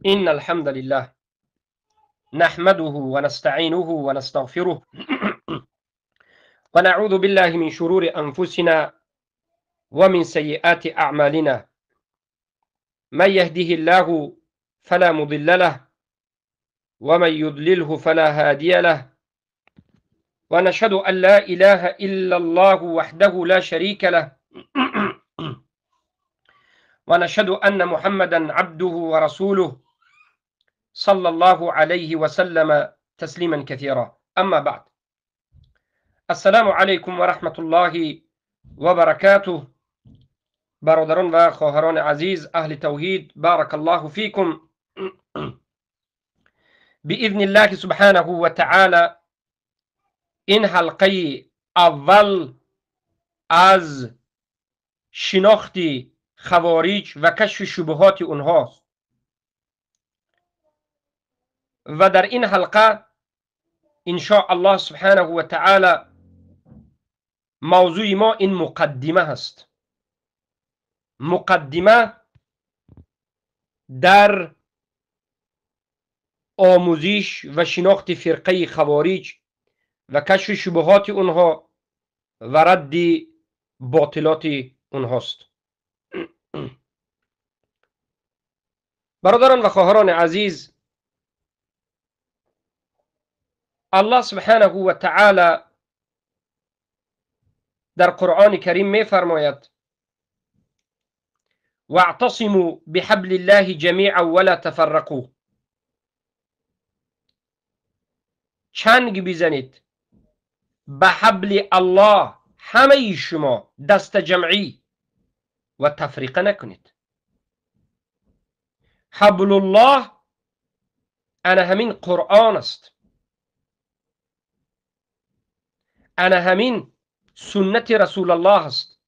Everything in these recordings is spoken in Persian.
إن الحمد لله نحمده ونستعينه ونستغفره ونعوذ بالله من شرور أنفسنا ومن سيئات أعمالنا من يهده الله فلا مضل له ومن يضلله فلا هادي له ونشهد أن لا إله إلا الله وحده لا شريك له ونشهد أن محمدا عبده ورسوله صلى الله عليه وسلم تسليما كثيرا. أما بعد، السلام علیکم و رحمت الله و برکاته. برادران و خواهران عزیز اهل توحید، بارک الله فیکم. باذن الله سبحانه و تعالی این حلقه اول از شناخت خوارج و کشف شبهات اونهاست و در این حلقه ان شاء الله سبحانه و تعالی موضوع ما این مقدمه هست. مقدمه در آموزش و شناخت فرقه خوارج و کشف شبهات اونها و رد باطلات اونهاست. برادران و خواهران عزیز، الله سبحانه و تعالی در قرآن کریم می فرماید واعتصموا بحبل الله جمیعا ولا تفرقوا. چنگ بزنید به حبل الله همه شما، دست جمعی، و تفریقه نکنید. حبل الله انا همین قرآن است، انا همین سنت رسول الله است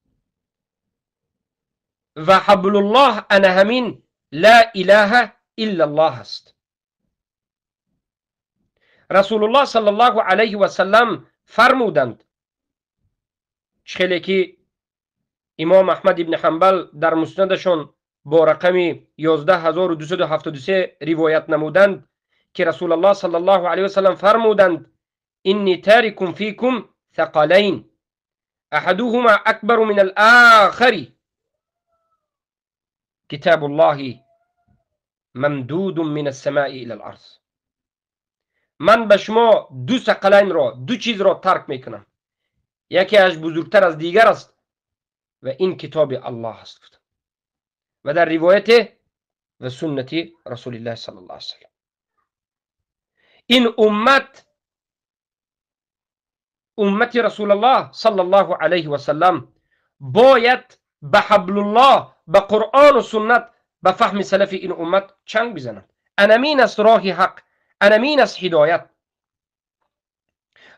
و حبل الله انا همین لا اله الا الله است. رسول الله صلی الله علیه و سلم فرمودند، خیلی که امام احمد ابن حنبل در مسندشون با رقم 11273 روایت نمودند که رسول الله صلی الله علیه و سلم فرمودند انی تارک فیکم ثقلین احدهما اکبر من الاخر کتاب الله ممدود من السماء الى الارض. من به شما دو ثقلین را، دو چیز را ترک میکنم، یکی از بزرگتر از دیگر است و این کتاب الله است و در روایت و سنت رسول الله صلی الله علیه وسلم. این امت رسول الله صلی الله علیه و سلم باید به حبل الله، به قرآن و سنت، به فهم سلف این امت چنگ بزنند. انمین است راه حق، انمین است هدایت،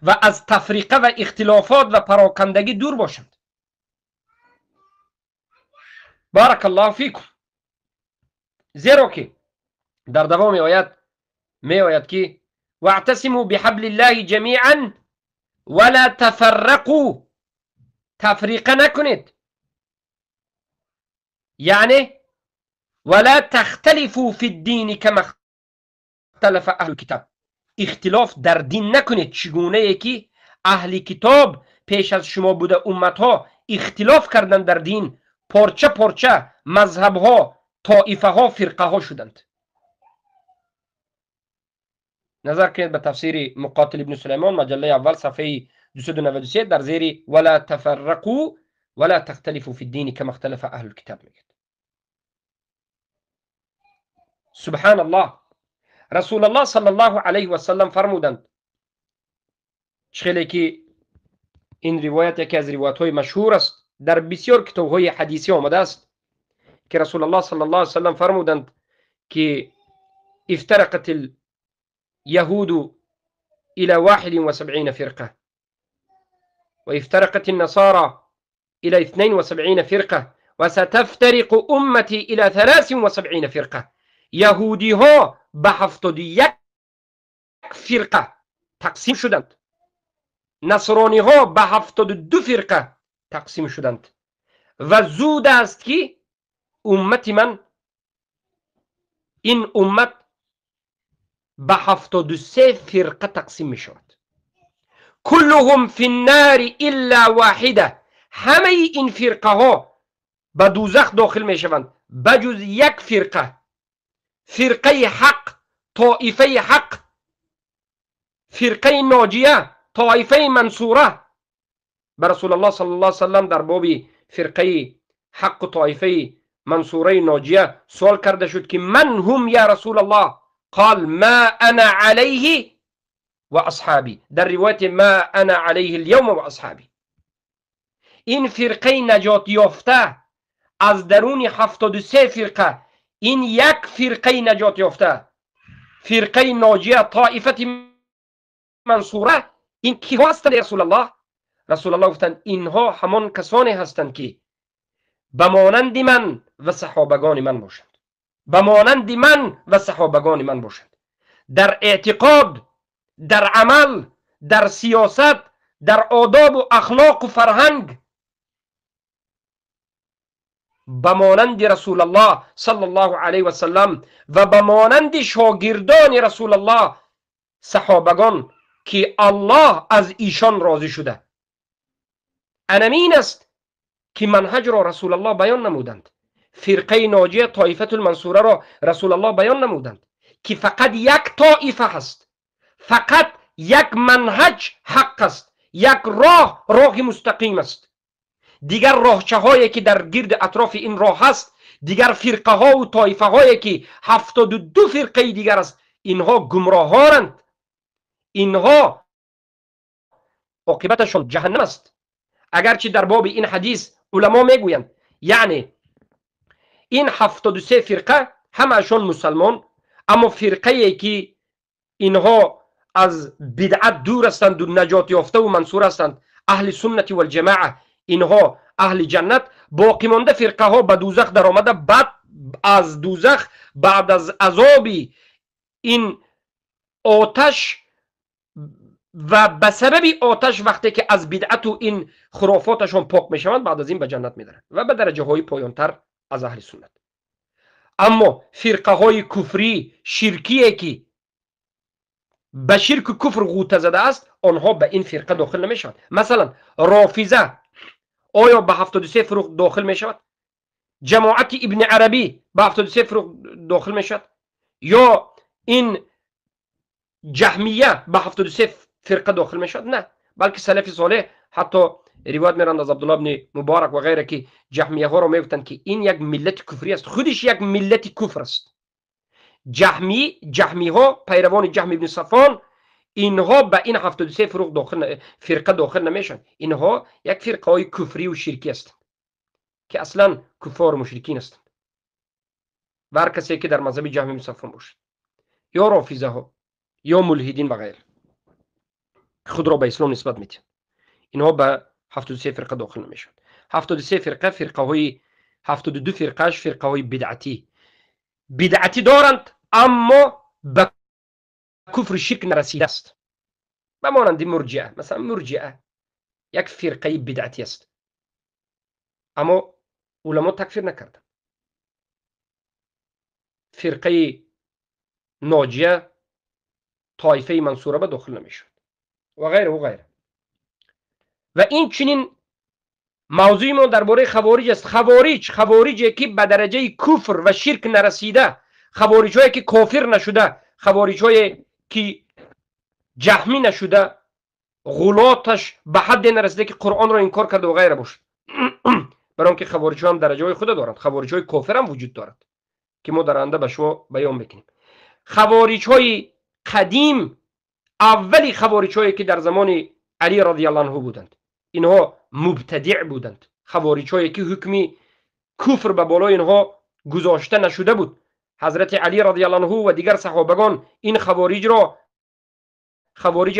و از تفریقه و اختلافات و پراکندگی دور باشند. بارک الله فیکم. زیرا که در دوام آیت می آید که واعتصموا بحبل الله جمیعا ولا تفرقوا. تفریقه نکنید، یعنی ولا تختلفوا فی الدین کما اختلف اهل الكتاب. اختلاف در دین نکنید چگونه ای که اهل کتاب پیش از شما بوده امتها اختلاف کردند در دین، پارچه پارچه مذهب ها، طائفه ها، فرقه ها شدند. نظر کنید به تفسیر مقاتل ابن سلیمان مجله اول صفحه 293 در زیر ولا تفرقوا ولا تختلفوا فی الدین کما اختلف اهل الكتاب میگه. سبحان الله. رسول الله صلی الله علیه و سلم فرمودند، خیلی که این روایت یکی از روایت های مشهور است، در بسیار کتاب های حدیثی آمده است که رسول الله صلی الله علیه و سلم فرمودند که افترقت اليهود الى 71 فرقه و افترقت النصارى الى 72 فرقه و ستفترق امتی الى 73 فرقه. یهودی ها به 71 فرقه تقسیم شدند، نصرانی ها به 72 فرقه تقسیم شدند و زود است که امت من این امت به 73 فرقه تقسیم می شود. کلهم فی النار الا واحده، همه این فرقه ها به دوزخ داخل می شوند بجز یک فرقه، فرقه حق، طائفه حق، فرقه ناجیه، طائفه منصوره. به رسول الله صلی الله علیه وسلم در باب فرقه حق و طائفه منصوره ناجیه سوال کرده شد که من هم یا رسول الله؟ قال ما انا علیه و اصحابی، در روایت ما انا علیه اليوم و اصحابی. این فرقه نجات یافته از درون 73 فرقه، این یک فرقه نجات یافته، فرقه ناجیه، طائفه منصوره، این کی هستند رسول الله؟ رسول الله گفتند اینها همان کسانی هستند که به مانند من و صحابگان من باشند، به مانند من و صحابگان من باشند، در اعتقاد، در عمل، در سیاست، در آداب و اخلاق و فرهنگ، به مانند رسول الله صلی الله علیه و سلم و به مانند شاگردان رسول الله صحابگان که الله از ایشان راضی شده. انمین است که منهج را رسول الله بیان نمودند، فرقه ناجیه طائفه المنصوره را رسول الله بیان نمودند که فقط یک طائفه هست، فقط یک منهج حق است، یک راه مستقیم است. دیگر راهچه هایی که در گرد اطراف این راه هست، دیگر فرقه ها و طایفه هایی که 72 فرقه دیگر است، اینها گمراهانند، اینها عاقبتشون جهنم است. اگرچه در باب این حدیث علما میگویند یعنی این 73 فرقه همشون مسلمان، اما فرقه ای که اینها از بدعت دور هستند و نجات یافته و منصور هستند، اهل سنت و الجماعه، اینها اهل جنت. باقی مانده فرقه ها به دوزخ در آمده، بعد از دوزخ، بعد از عذابی این آتش و به سبب آتش وقتی که از بدعت و این خرافاتشون پاک میشوند، بعد از این به جنت میدارند و به درجه های پایانتر از اهل سنت. اما فرقه های کفری شرکیه که به شرک و کفر غوطه زده است، آنها به این فرقه داخل نمیشوند. مثلا رافضه آیا به 73 فرق داخل می شود؟ جماعت ابن عربی به 73 فرق داخل می شود؟ یا این جهمیه به 73 فرقه داخل می شود؟ نه، بلکه سلف صالح حتی روایت میرند از عبدالله ابن مبارک و غیره که جهمیه ها را میگفتند که این یک ملت کفری است، خودش یک ملت کفر است. جهمی ها پیروان جهم ابن صفوان، اینها به این 73 فرقه داخل نمیشن. اینها یک فرقه های کفری و شرکی هستند که اصلا کفار و مشرکین هستند. و هر کسی که در مذهب جهم ابن صفوان باشد، یا رافضه ها یا ملحدین و غیره، خود را به اسلام نسبت میدن، اینها به 73 فرقه داخل نمیشن. 73 فرقه های 72 فرقهش فرقه های بدعتی دارند، اما به کفر شرک نرسیده است. به مانند مرجئه، مثلا مرجئه یک فرقه بدعتی است، اما علما تکفیر نکردند. فرقه ناجیه طایفه منصوره به داخل نمیشد و غیره و غیره. و این چنین موضوع ما درباره خوارج است. خوارجی که به درجه کفر و شرک نرسیده، خوارجی که کافر نشده، خوارجی که جهمی نشده، غلاتش به حد نرسیده که قرآن را انکار کرده و غیره باشه. برای اینکه خوارج هم درجه های خود دارند، خوارج های کافر هم وجود دارد که ما در آینده به شما بیان بکنیم. خوارج های قدیم، اولی خوارج هایی که در زمان علی رضی الله عنه بودند، اینها مبتدع بودند. خوارج هایی که حکمی کفر به بالای اینها گذاشته نشده بود. حضرت علی رضی الله عنه و دیگر صحابگان این خوارج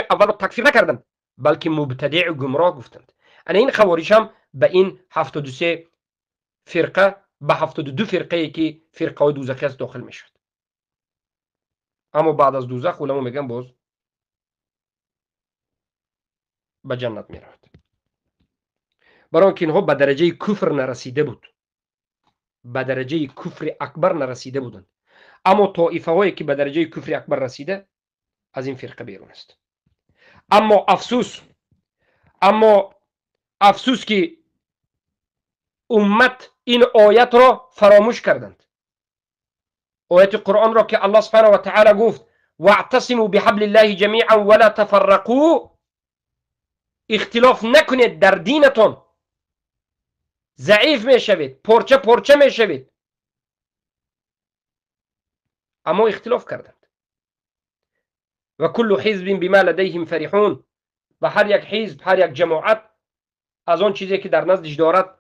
اول را تکفیر نکردند، بلکه مبتدع و گمراه گفتند. این خوارج هم به این 73 فرقه، به 72 فرقه که فرقه دوزخی است داخل میشد. اما بعد از دوزخ علما میگن باز به جنت میرود، برای اینکه اینها به درجه کفر نرسیده بود، به درجه کفر اکبر نرسیده بودند. اما طائفه هایی که به درجه کفر اکبر رسیده از این فرقه بیرون است. اما افسوس که امت این آیت را فراموش کردند. آیت قرآن را که الله سبحانه و تعالی گفت واعتصموا بحبل الله جمیعا ولا تفرقوا، اختلاف نکنید در دینتون، ضعیف میشوید، پرچه پرچه میشوید. اما اختلاف کردند. و کل حزب بما لديهم فرحون، و هر یک حزب، هر یک جماعت از آن چیزی که در نزدش دارد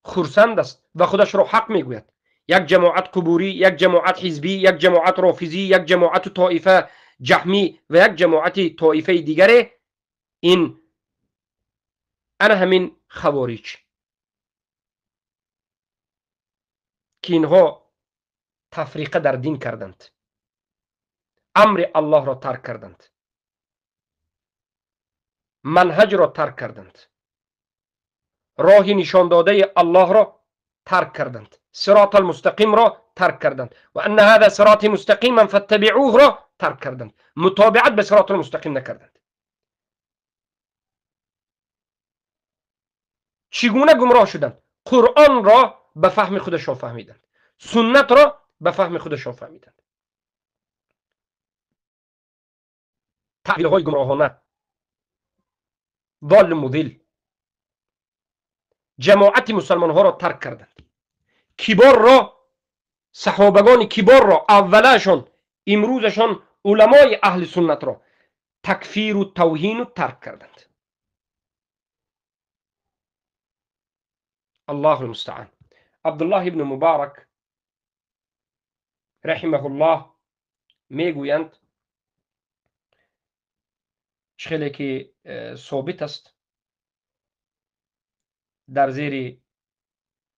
خرسند است و خودش را حق میگوید. یک جماعت قبوری، یک جماعت حزبی، یک جماعت رافضی، یک جماعت طائفه جهمی و یک جماعت طائفه دیگره، این انا همین خوارج که اینها تفریقه در دین کردند، امر الله را ترک کردند، منهج را ترک کردند، راه نشان داده الله را ترک کردند، صراط المستقیم را ترک کردند و ان هذا صراط مستقیما فاتبعوه را ترک کردند، متابعت به صراط المستقیم نکردند. چگونه گمراه شدند؟ قرآن را به فهم خودشان فهمیدند، سنت را به فهم خودشان فهمیدند. تعبیل های گمراهانه، ضال مضل، جماعت مسلمان ها را ترک کردند. کبار را، صحابگان کبار را، اولشان امروزشان علمای اهل سنت را تکفیر و توهین و ترک کردند. الله المستعان. عبدالله ابن مبارک رحمه الله میگویند خیلی که ثابت است در زیر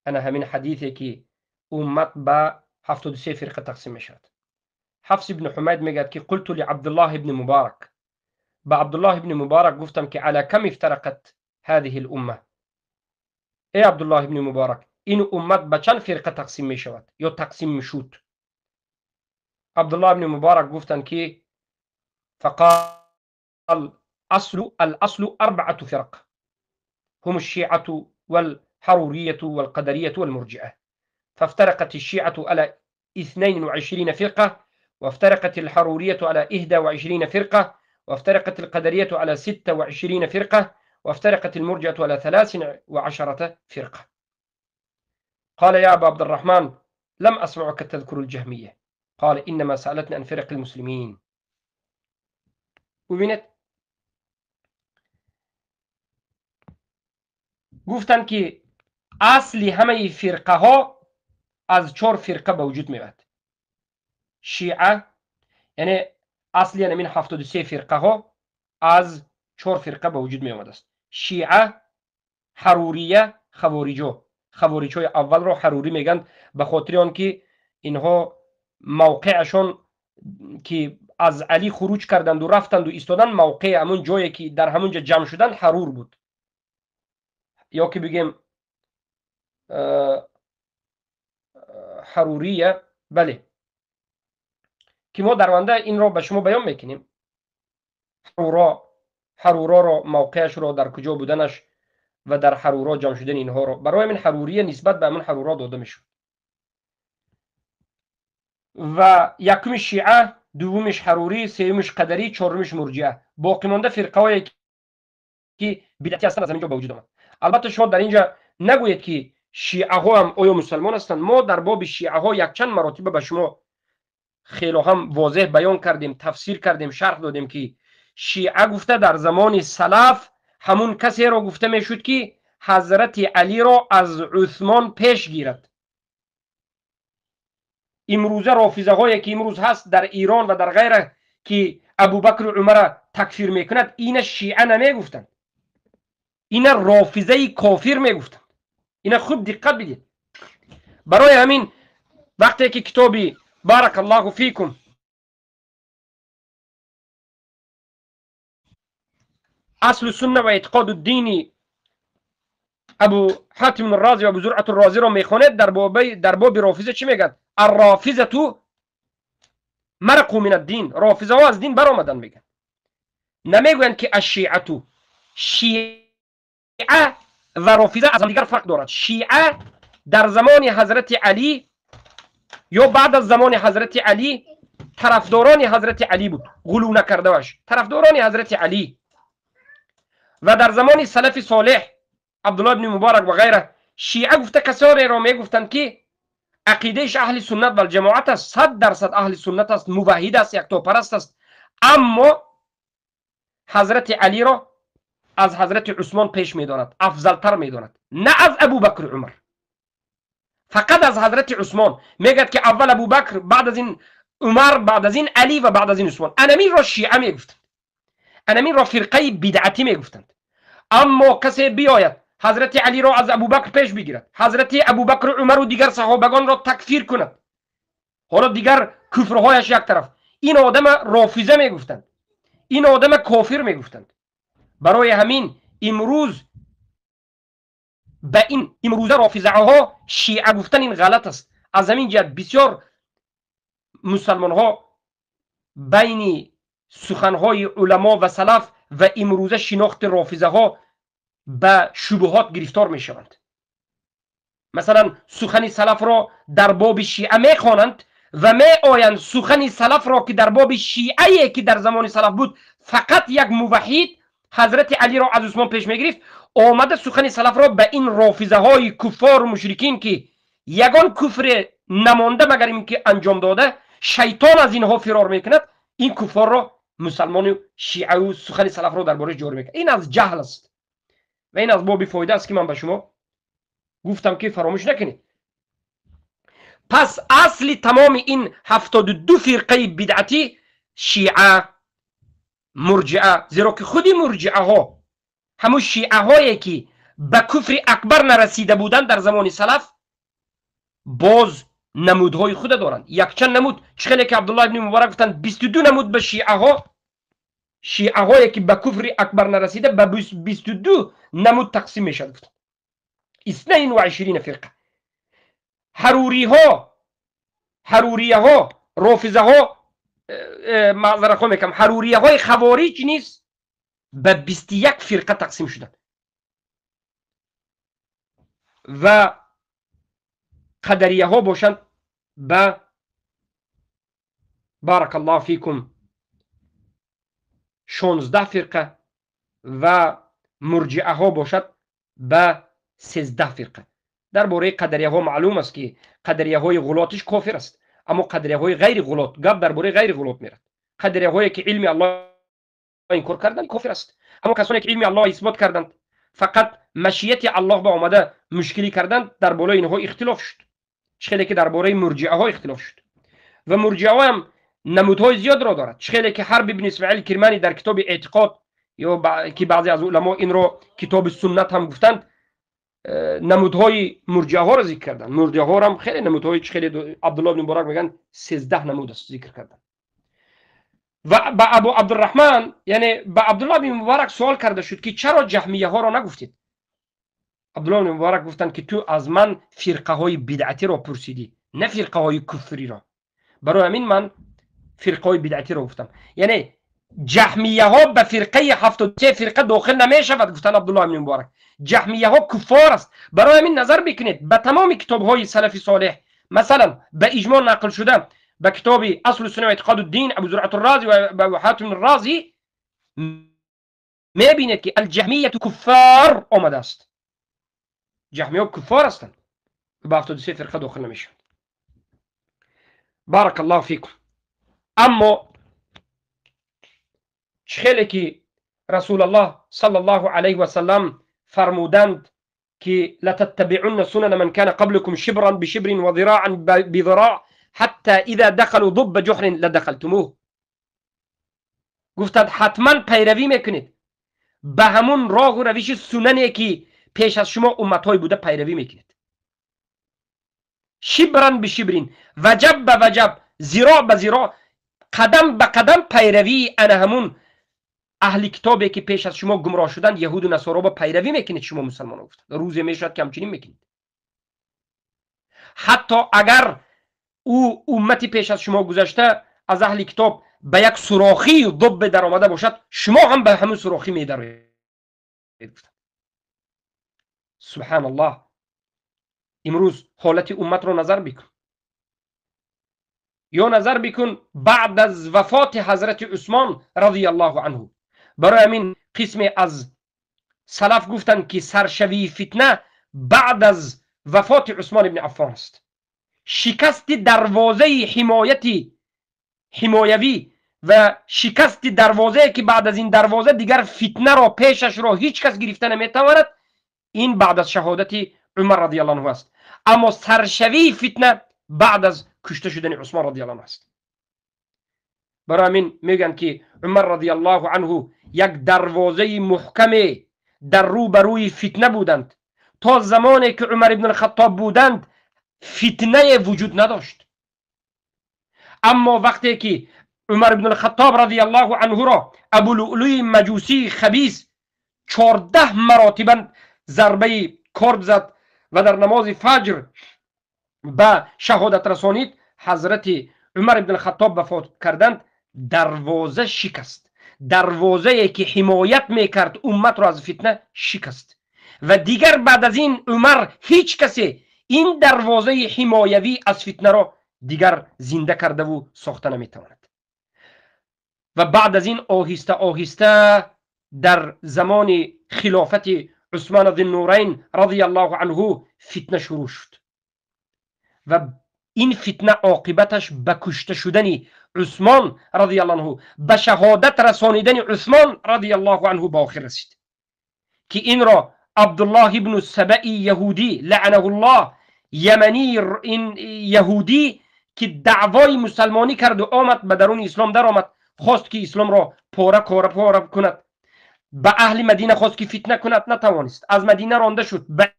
انا همین حدیثی که امت به 73 فرقه تقسیم میشد. حفص ابن حمید میگد که قلت لعبدالله ابن مبارک، با عبدالله ابن مبارک گفتم که علی کم افترقت هذه الامه، ای عبدالله ابن مبارک این امت به چند فرقه تقسیم می شود یا تقسیم می شود؟ عبدالله ابن مبارک گفتند که فقال الاصل 4 فرق هم الشيعة والحرورية والقدرية والمرجئة، فافترقت الشيعة على 22 فرقة، وافترقت الحرورية على 21 فرقة، وافترقت القدرية على 26 فرقة، وافترقت المرجئة على 13 فرقة. قال يا أبا عبد الرحمن لم أسمعك تذكر الجهمية. قال إنما سألتني عن فرق المسلمين. ببینید گفتن که اصلی همه فرقه ها از 4 فرقه به وجود میاد. شیعه یعنی اصلی یعنی 73 فرقه ها از 4 فرقه به وجود می آمده است. شیعه، حروریه، خوارج های اول را حروری میگن به خاطر آن که اینها موقعشان که از علی خروج کردند و رفتند و ایستادن، موقع همون جایی که در همون جا جمع شدن حرور بود، یا که بگیم حروریه. بله که ما درونده این را به شما بیان میکنیم. حرورا را موقعش را در کجا بودنش و در حرورا جمع شدن اینها را، برای من حروریه نسبت به همون حرورا داده میشد. و یکم شیعه، دومش حروری، سومش قدری، چهارمش مرجئه. باقی مانده فرقه هایی که بدعتی هستند از اینجا به وجود آمد. البته شما در اینجا نگویید که شیعه ها هم آیا مسلمان هستند. ما در باب شیعه ها یک چند مراتبه به شما خیلی هم واضح بیان کردیم، تفسیر کردیم، شرح دادیم که شیعه گفته در زمان سلف همون کسی را گفته میشد که حضرت علی را از عثمان پیش گیرد. امروزه رافضه هایی که امروز هست در ایران و در غیره که ابوبکر و عمر تکفیر میکند، این شیعه نمیگفتند، این رافضه کافر میگفتند. این خوب دقت بدید. برای همین وقتی که کتابی بارک الله فیکم اصل السنه و اعتقاد الدینی ابو حاتم الرازی و ابو زرعة الرازی را میخواند، در باب رافضه چی میگن؟ الرافضه مرقوا من الدین، رافضه ها از دین برآمدن. میگن نمیگویند که الشیعه، شیعه و رافضه از دیگر فرق دارد. شیعه در زمان حضرت علی یا بعد از زمان حضرت علی طرفداران حضرت علی بود، غلو نکرده باش، طرفداران حضرت علی. و در زمان سلف صالح عبدالله بن مبارک و غیره، شیعه گفته کسانی را میگفتند که عقیدهش اهل سنت و الجماعت است، 100% اهل سنت است، موحد است، یکتاپرست است، اما حضرت علی را از حضرت عثمان پیش میداند، افضلتر میداند، نه از ابوبکر و عمر، فقط از حضرت عثمان. میگد که اول ابوبکر، بعد از این عمر، بعد از این علی و بعد از این عثمان. انمین را شیعه میگفتند، انمین را فرقه بدعتی میگفتند. اما کسی بیاید حضرت علی را از ابوبکر پیش بگیرد، حضرت ابوبکر و عمر و دیگر صحابگان را تکفیر کند، حالا دیگر کفرهایش یک طرف، این آدم رافضه میگفتند، این آدم کافر میگفتند. برای همین امروز به این امروزه رافضه ها شیعه گفتن این غلط است. از همین جهت بسیار مسلمان ها بین سخنهای علما و سلف و امروزه شناخت رافضه ها به شبهات گرفتار می شوند. مثلا سخن سلف را در باب شیعه می خوانند و می آیند سخن سلف را که در باب شیعه که در زمان سلف بود فقط یک موحد حضرت علی را از عثمان پیش می گرفت، آمده سخن سلف را به این رافضه های کفار و مشرکین که یگان کفر نمانده مگر این که انجام داده، شیطان از اینها فرار میکند، این کفار را مسلمان و شیعه و سخن سلف را درباره جور میکند. این از جهل است و این از باب فایده است که من به شما گفتم که فراموش نکنید. پس اصل تمام این 72 فرقه بدعتی شیعه، مرجعه، زیرا که خودی مرجعه ها همون شیعه هایی که به کفر اکبر نرسیده بودند در زمان سلف باز نمودهای خود دارند. یک چند نمود، چخیلی که عبدالله ابن مبارک گفتند 22 نمود به شیعه ها، شیعه هایی که به کفر اکبر نرسیده به 22 نمود تقسیم میشد. 22 فرقه. حروریه ها، رافضه ها، معذرت خواهی میکنم، حروریه های خوارج نیست به 21 فرقه تقسیم شدند و قدریه ها باشند به بارک الله فیکم 16 فرقه و مرجعه ها باشد به 13 فرقه. درباره قدریه ها معلوم است که قدریه های غلاتش کافر است، اما قدریه های غیر غلات، گپ درباره غیر غلات میرد. قدریه هایی که علم الله انکار کردند کافر است، اما کسانی که علم الله اثبات کردند فقط مشیت الله به آمده مشکلی کردند، درباره اینها اختلاف شد. چخیلی که درباره مرجعه ها اختلاف شد و مرجعه ها هم نمودهای زیاد را دارد. چخیلی که حرب ابن اسماعیل کرمانی در کتاب اعتقاد یا که بعضی از علما این را کتاب سنت هم گفتند نمودهای مرجعه ها را ذکر کردن. مرجعه ها هم خیلی نمودهای خیلی عبدالله بن مبارک میگن 13 نمود است ذکر کردن. و با ابو عبدالرحمن یعنی با عبدالله بن مبارک سوال کرده شد که چرا جهمیه ها را نگفتید؟ عبدالله بن مبارک گفتند که تو از من فرقه های بدعتی را پرسیدی، نه فرقه های کفری را. برای همین من فرقه های بدعتی را گفتم. یعنی جهمیه ها به فرقه 73 فرقه داخل نمی شود. گفتن عبدالله بن مبارک جهمیه ها کفار است. برای همین نظر بکنید به تمام کتاب های سلف صالح، مثلا به اجماع نقل شده به کتاب اصل السنه و اعتقاد الدین ابو زرعة الرازی و ابو حاتم الرازی میبینید که الجهمیه کفار آمده است. جهمیه ها کفار هستند، به 73 فرقه داخل نمیشن. بارک الله فیکم. اما خیلی که رسول الله صلی الله علیه و سلم فرمودند که لتتبعن سنن من كان قبلكم شبرا بشبر وذراعا بذراع حتى اذا دخلوا ضب جحر لدخلتموه. گفتند حتما پیروی میکنید به همون راه و روش سننی که پیش از شما امتهای بوده پیروی میکنید. شبرا بشبرین، وجب به وجب، ذراع به ذراع، قدم به قدم پیروی ان همون اهل کتابی که پیش از شما گمراه شدن یهود و نصارا با پیروی میکنید. شما مسلمانان گفتند روزی میشد که همچنین میکنید. حتی اگر او امتی پیش از شما گذشته از اهل کتاب به یک سوراخی ضب در آمده باشد، شما هم به همون سوراخی می دروید. سبحان الله. امروز حالت امت رو نظر بکن، یا نظر بکن بعد از وفات حضرت عثمان رضی الله عنه. برای همین قسم از سلف گفتند که سرشوی فتنه بعد از وفات عثمان ابن عفان است. شکست دروازه حمایوی و شکست دروازه که بعد از این دروازه دیگر فتنه را پیشش را هیچ کس گرفته نمیتواند، این بعد از شهادت عمر رضی الله عنه است. اما سرشوی فتنه بعد از کشته شدن عثمان رضی الله عنه است. برای همین میگن که عمر رضی الله عنه یک دروازه محکم در روبروی فتنه بودند. تا زمانی که عمر ابن الخطاب بودند فتنه وجود نداشت. اما وقتی که عمر ابن الخطاب رضی الله عنه را ابو لؤلؤ مجوسی خبیث 14 مراتبا ضربه کرد زد و در نماز فجر به شهادت رسانید، حضرت عمر ابن الخطاب وفات کردند، دروازه شکست. دروازه که حمایت میکرد امت را از فتنه شکست و دیگر بعد از این عمر هیچ کسی این دروازه حمایوی از فتنه را دیگر زنده کرده و ساخته نمیتواند. و بعد از این آهسته آهسته در زمان خلافت عثمان ذی النورین رضی الله عنه فتنه شروع شد و این فتنه عاقبتش به کشته شدن عثمان رضی الله عنه، به شهادت رسانیدن عثمان رضی الله عنه به آخر رسید که این را عبدالله ابن السبعی یهودی لعنه الله، یمنی، این یهودی که دعوای مسلمانی کرد و آمد به درون اسلام در آمد، خواست که اسلام را پاره کند، به اهل مدینه خواست که فتنه کند، نتوانست. از مدینه رانده شد، به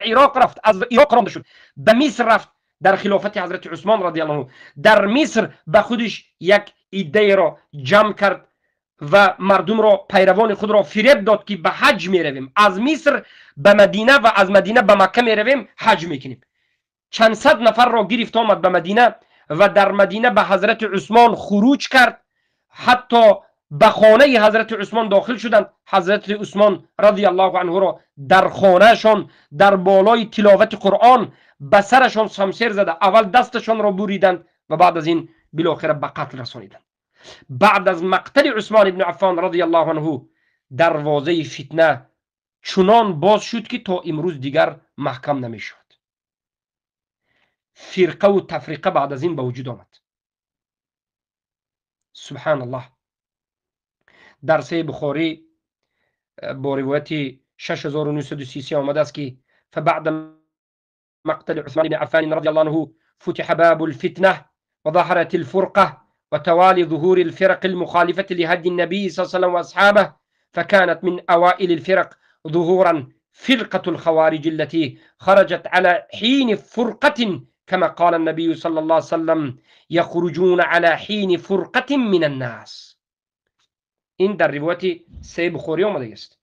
عراق رفت، از عراق رانده شد، به مصر رفت در خلافت حضرت عثمان رضی الله عنه. در مصر به خودش یک ایده را جمع کرد و مردم را، پیروان خود را فریب داد که به حج می رویم، از مصر به مدینه و از مدینه به مکه می رویم، حج میکنیم. چند صد نفر را گرفت آمد به مدینه و در مدینه به حضرت عثمان خروج کرد، حتی به خانه حضرت عثمان داخل شدند. حضرت عثمان رضی الله عنه را در خانهشان در بالای تلاوت قرآن به سرشان شمشیر زده، اول دستشان را بریدند و بعد از این بالاخره به قتل رسانیدند. بعد از مقتل عثمان ابن عفان رضی الله عنه دروازه فتنه چنان باز شد که تا امروز دیگر محکم نمیشد. فرقه و تفریقه بعد از این به وجود آمد. سبحان الله. در صحیح بخاری با روایت 6933 آمده است که فبعد مقتل عثمان بن عفان رضی الله عنه فتح باب الفتنه وظهرت الفرقه وتوالي ظهور الفرق المخالفة لهدي النبي صلى الله عليه وسلم وأصحابه، فكانت من أوائل الفرق ظهورا فرقة الخوارج التي خرجت على حين فرقة كما قال النبي صلى الله عليه وسلم يخرجون على حين فرقة من الناس. این در روایت صحیح بخاری آمده است.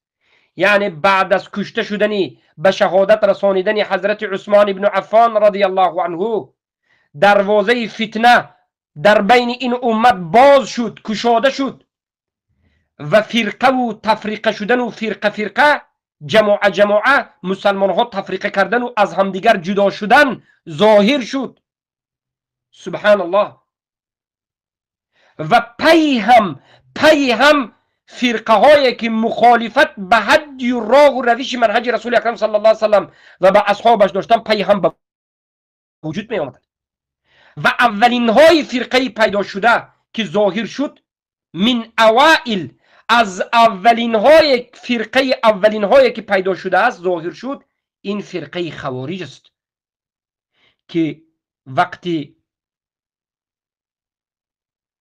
یعنی بعد از کشته شدنی به شهادت رسانیدن حضرت عثمان ابن عفان رضی الله عنه دروازه فتنه در بین این امت باز شد، کشاده شد و فرقه و تفریقه شدن و فرقه جماعه مسلمان ها تفریقه کردن و از همدیگر جدا شدن ظاهر شد. سبحان الله. و پی هم فرقه هایی که مخالفت به هدی و راه و روش منهج رسول اکرم صلی الله علیه وسلم و به اصحابش داشتن پی هم به وجود می آمدن و اولین های فرقه پیدا شده که ظاهر شد من اوائل، از اولین های فرقه اولین هایی که پیدا شده است ظاهر شد، این فرقه خوارج است که وقتی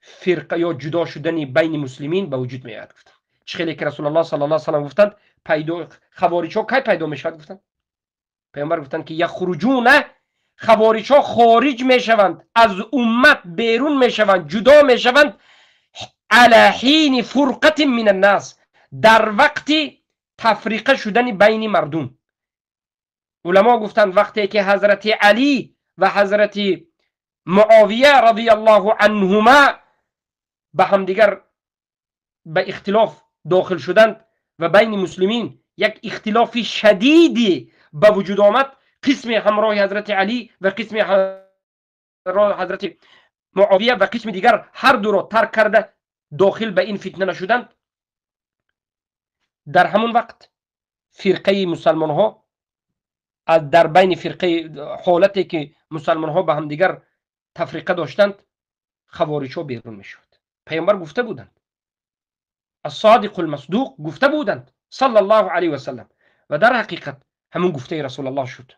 فرقه یا جدا شدنی بین مسلمین به وجود می آید. چه خیلی که رسول الله صلی الله علیه و سلم گفتند پیدا خوارج ها کی پیدا می شود؟ گفتند پیامبر گفتند که یخرجون، خوارج ها خارج می شوند، از امت بیرون می شوند، جدا می شوند، علی حین فرقه من الناس، در وقت تفریقه شدن بین مردم. علما گفتند وقتی که حضرت علی و حضرت معاویه رضی الله عنهما به همدیگر به اختلاف داخل شدند و بین مسلمین یک اختلاف شدیدی به وجود آمد. قسم همراه حضرت علی و قسم همراه حضرت معاویه و قسم دیگر هر دو را ترک کرده داخل به این فتنه نشدند. در همون وقت فرقه مسلمان ها در بین فرقه حالتی که مسلمان ها به هم دیگر تفریقه داشتند خوارج ها بیرون می شد. پیامبر گفته بودند، الصادق المصدوق گفته بودند صلی الله علیه و سلم، و در حقیقت همون گفته رسول الله شد.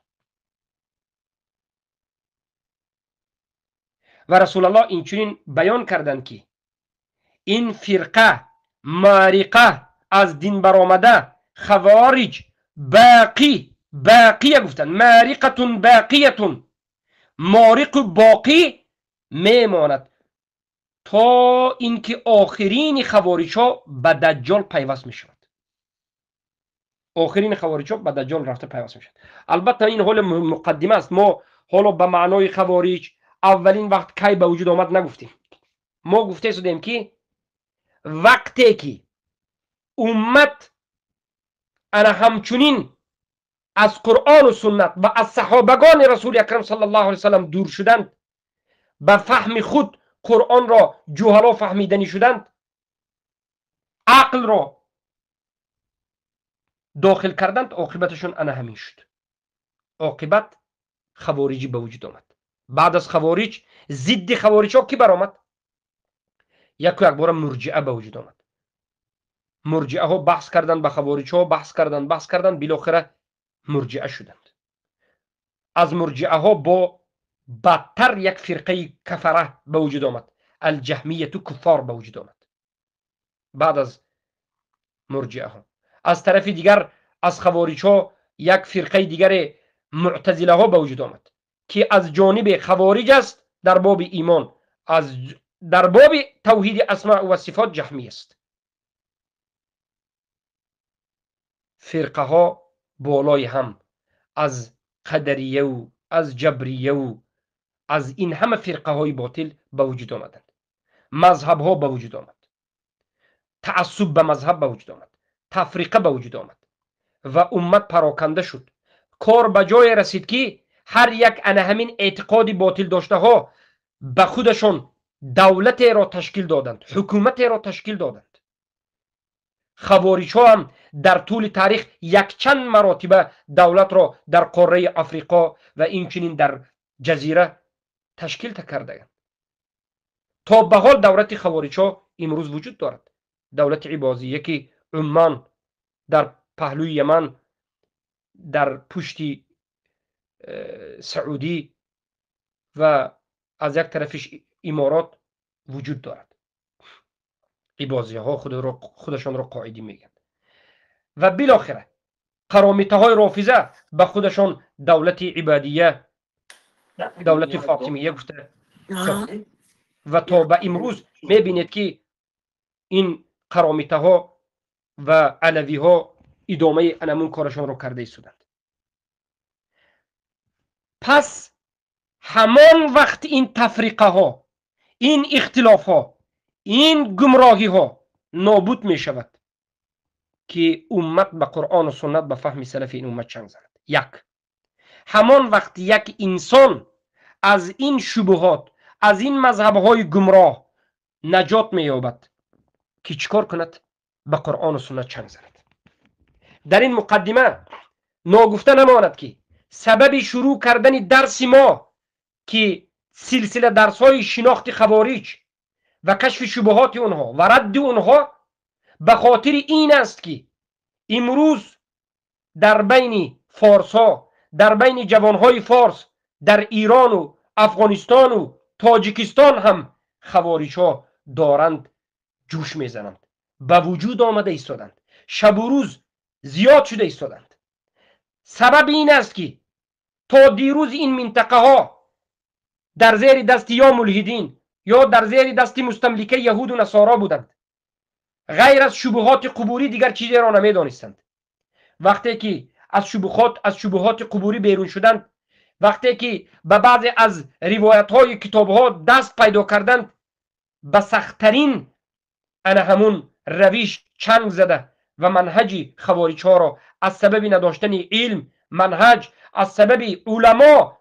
و رسول الله اینچنین بیان کردند که این فرقه مارقه از دین برآمده خوارج باقیه گفتند، مارقتون باقیتون، مارق باقی میماند تا اینکه آخرین خوارج ها به دجال پیوست می شود. آخرین خوارج ها به دجال رفته پیوست می شود. البته این حال مقدمه است. ما حالا به معنای خوارج اولین وقت کی به وجود آمد نگفتیم. ما گفته شدیم که وقتی که امت انا همچنین از قرآن و سنت و از صحابگان رسول اکرم صلی الله علیه وسلم دور شدند، به فهم خود قرآن را جهلا فهمیدنی شدند، عقل را داخل کردند، عاقبتشون انا همین شد. عاقبت خوارجی به وجود آمد. بعد از خوارج ضد خوارج ها کی برآمد؟ یک بار مرجئه به وجود آمد. مرجئه ها بحث کردند به خوارج ها، بحث کردند بالاخره مرجئه شدند. از مرجئه ها با بدتر یک فرقه کفره به وجود آمد، الجهمیه کفار به وجود آمد. بعد از مرجئه ها از طرف دیگر از خوارج ها یک فرقه دیگر معتزله ها به وجود آمد که از جانب خوارج است در باب ایمان، در باب توحید اسماء و صفات جهمی است. فرقه ها بالای هم از قدریه و از جبریه و از این همه فرقه های باطل به وجود آمدند. مذهب ها به وجود آمد، تعصب به مذهب به وجود آمد، تفریقه به وجود آمد و امت پراکنده شد. کار به جای رسید که هر یک انا همین اعتقادی باطل داشته ها به خودشون دولت را تشکیل دادند، حکومت را تشکیل دادند. خوارج ها هم در طول تاریخ یک چند مراتبه دولت را در قاره افریقا و اینچنین در جزیره تشکیل کردند. تا به حال دولت خوارج ها امروز وجود دارد. دولت عباضیه که عمان در پهلوی یمن در پشت سعودی و از یک طرفش امارات وجود دارد. عباضیه ها خودشان را قائدی میگن و بالاخره قرامطه های رافضه به خودشان دولت عبادیه، دولت فاطمیه گفته و تا به امروز میبینید که این قرامطه ها و علوی ها ادامه انمون کارشان را کرده ایستادند. پس همان وقت این تفریقه ها، این اختلاف ها، این گمراهی ها نابود می شود که امت به قرآن و سنت به فهم سلف این امت چنگ زند. یک، همان وقت یک انسان از این شبهات، از این مذهب های گمراه نجات می یابد که چیکار کند؟ به قرآن و سنت چنگ زند. در این مقدمه ناگفته نماند که سبب شروع کردن درس ما که سلسله درس های شناخت خوارج و کشف شبهات اونها و رد اونها به خاطر این است که امروز در بین فارس ها، در بین جوان های فارس در ایران و افغانستان و تاجیکستان هم خوارج ها دارند جوش میزنند، به وجود آمده ایستادند، شب و روز زیاد شده ایستادند. سبب این است که تا دیروز این منطقه ها در زیر دست یا ملحدین یا در زیر دست مستملکه یهود و نصارا بودند. غیر از شبهات قبوری دیگر چیزی را نمیدانستند. وقتی که از شبهات قبوری بیرون شدند، وقتی که به بعضی از روایت های کتاب ها دست پیدا کردند به سختترین انا همون رویش چنگ زده و منهج خوارج ها را از سبب نداشتن علم منهج، از سبب علما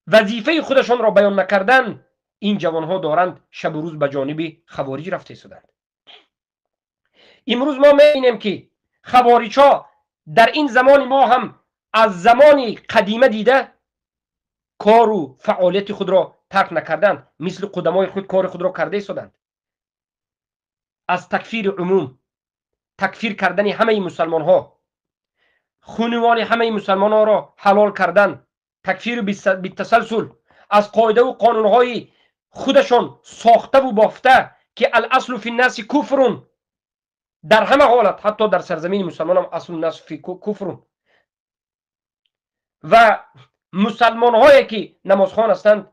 وظیفه خودشان را بیان نکردن، این جوان ها دارند شب و روز به جانب خوارج رفته شدند. امروز ما می‌بینیم که خوارج ها در این زمان ما هم از زمان قدیمه دیده کار و فعالیت خود را ترک نکردند، مثل قدمای خود کار خود را کرده شدند. از تکفیر عموم، تکفیر کردن همه مسلمان ها، خونوان همه مسلمان ها را حلال کردن، تکفیر بالتسلسل، از قاعده و قانون های خودشان ساخته و بافته که الاصل فی الناس کفرون، در همه حالت حتی در سرزمین مسلمان هم اصل الناس فی کفرون، و مسلمان هایی که نمازخوان هستند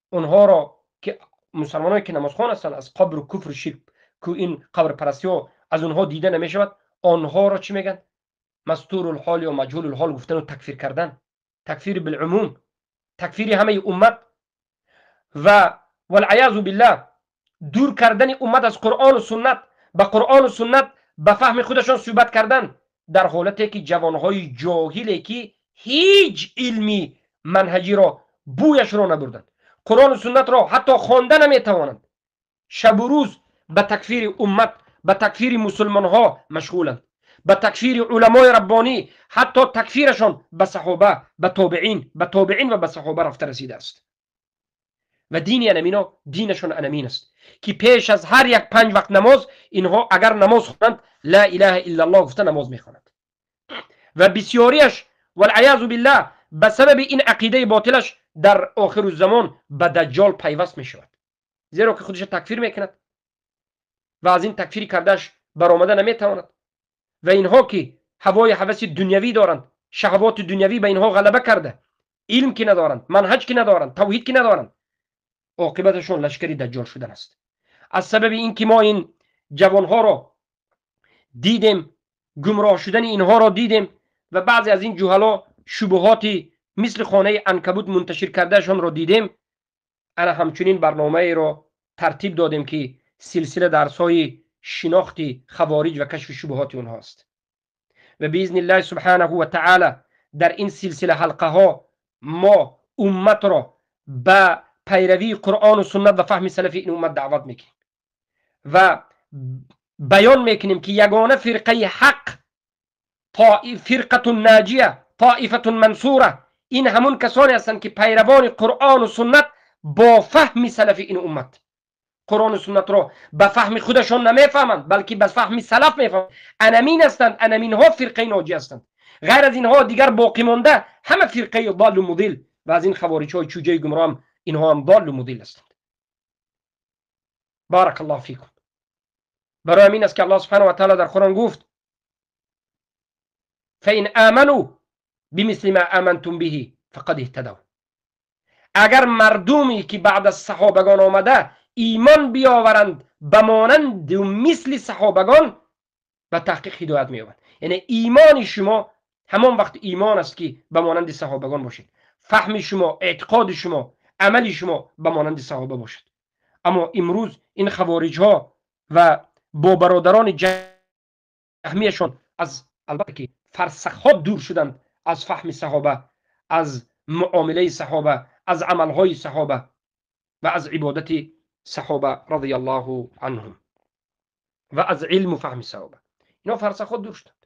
اونها را که مسلمان هایی که نمازخوان هستند از قبر و کفر شرک که این قبر پرستی ها از اونها دیده نمی شود، آنها را چی میگن؟ مستور الحال و مجهول الحال گفتن و تکفیر کردن، تکفیر بالعموم، تکفیر همه امت و والعیاذ بالله دور کردن امت از قرآن و سنت، به قرآن و سنت به فهم خودشان صحبت کردن، در حالتی که جوانهای جاهلی که هیچ علمی منهجی را بویش را نبردند، قرآن و سنت را حتی خوانده نمیتوانند، شب و روز به تکفیر امت، به تکفیر مسلمان ها مشغولند، به تکفیر علمای ربانی، حتی تکفیرشان به صحابه، به تابعین و به صحابه رفته رسیده است. و دین انمینا دینشون انمین است که پیش از هر یک 5 وقت نماز اینها اگر نماز خوانند لا اله الا الله گفته نماز میخوانند و بسیاریش والعیاذ بالله به سبب این عقیده باطلش در آخر الزمان به دجال پیوست میشود، زیرا که خودش تکفیر میکند و از این تکفیر کردش برآمده نمیتواند. و اینها که هوای هوس دنیوی دارند، شهوات دنیوی به اینها غلبه کرده، علم که ندارند، منهج که ندارند، توحید که ندارند، عاقبتشون لشکری دجال شدن است. از سبب اینکه ما این جوانها را دیدیم، گمراه شدن اینها را دیدیم و بعضی از این جهلا شبهاتی مثل خانه عنکبوت منتشر کردهشان را دیدیم، انا همچنین برنامه را ترتیب دادیم که سلسله درس‌های شناخت خوارج و کشف شبهات اونها است و باذن الله سبحانه و تعالی در این سلسله حلقه ها ما امت را به پیروی قرآن و سنت و فهم سلف این امت دعوت میکنیم و بیان میکنیم که یگانه فرقه حق، فرقه ناجیه، طائفه منصوره، این همون کسانی هستند که پیروان قرآن و سنت با فهم سلف این امت، قرآن و سنت را به فهم خودشان نمیفهمند بلکه به فهم سلف میفهمند. انمین هستند، انمین ها فرقه ناجی هستند، غیر از اینها دیگر باقی مانده همه فرقه ضال و مضل و از این خوارج های چوجه گمراه اینها هم ضال و مضل هستند. بارک الله فیکم. برای همین است که الله سبحانه و تعالی در قرآن گفت فإن آمنوا بمثل ما آمنتم به فقد اهتدوا، اگر مردمی که بعد از صحابگان آمده ایمان بیاورند به مانند و مثل صحابگان به تحقیق هدایت می‌یابند. یعنی ایمان شما همان وقت ایمان است که به مانند صحابگان باشید، فهم شما، اعتقاد شما، عمل شما به مانند صحابه باشد. اما امروز این خوارج ها و با برادران جهمیشون از البته که فرسخ ها دور شدند از فهم صحابه، از معامله صحابه، از عملهای صحابه و از عبادت صحابه رضی الله عنهم و از علم و فهم صحابه. اینا فرسخ ها دور شدند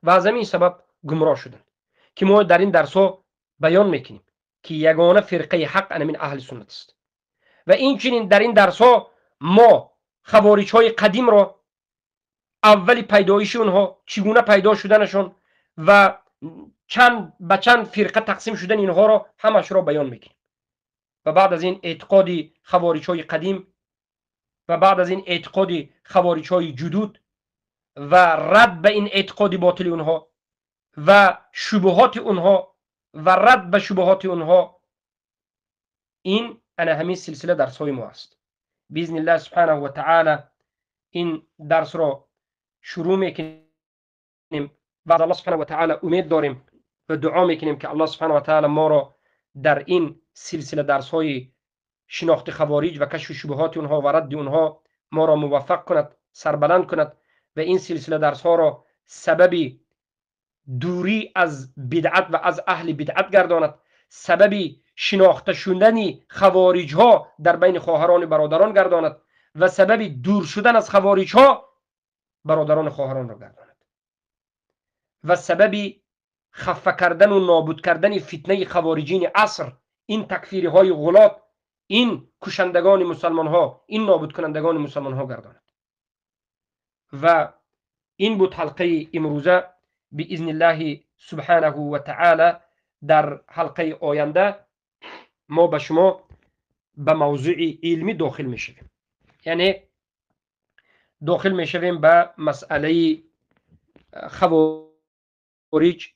و از همین سبب گمراه شدند که ما در این درس ها بیان میکنیم که یگانه فرقه حق من اهل سنت است و این چنین در این درس ها ما خوارج های قدیم را، اول پیدایش اونها، چگونه پیدا شدنشون و چند به چند فرقه تقسیم شدن اینها را همش را بیان میکنیم و بعد از این اعتقاد خوارج های قدیم و بعد از این اعتقاد خوارج های جدود و رد به این اعتقاد باطل اونها و شبهات اونها و رد به شبهات اونها، این انا همین سلسله درس های ما است. باذن الله سبحانه و تعالی این درس را شروع میکنیم و الله سبحانه و تعالی امید داریم و دعا میکنیم که الله سبحانه و تعالی ما را در این سلسله درس های شناخت خوارج و کشف شبهات اونها و رد اونها ما را موفق کند، سربلند کند و این سلسله درس ها را سبب دوری از بدعت و از اهل بدعت گرداند، سبب شناخته شدن خوارج ها در بین خواهران برادران گرداند و سبب دور شدن از خوارج ها برادران خواهران را گرداند و سبب خفه کردن و نابود کردن فتنه خوارجین عصر، این تکفیری های غلات، این کشندگان مسلمان ها، این نابود کنندگان مسلمان ها گرداند. و این بود حلقه امروزه. باذن الله سبحانه و تعالی در حلقه آینده ما به شما به موضوع علمی داخل میشویم، یعنی داخل میشویم به مسئله خوارج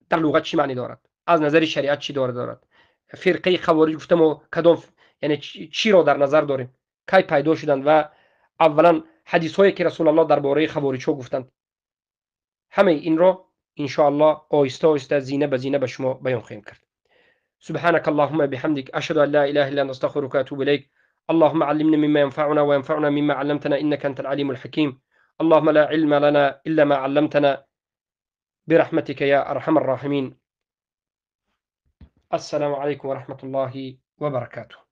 در لغت چی معنی دارد، از نظر شریعت چی دارد، فرقه خوارج گفتم و کدام، یعنی چی را در نظر داریم، کی پیدا شدند و اولا حدیث هایی که رسول الله درباره خوارج ها گفتند. همه این را ان شاء الله آیسته آیسته زینه به زینه به شما بیان خواهیم کرد. سبحانك اللهم بحمدك اشهد ان لا اله الا انت استغفرك واتوب اليك. اللهم علمنا مما ينفعنا وينفعنا مما علمتنا انك انت العليم الحكيم. اللهم لا علم لنا الا ما علمتنا برحمتك يا ارحم الراحمين. السلام عليكم ورحمة الله وبركاته.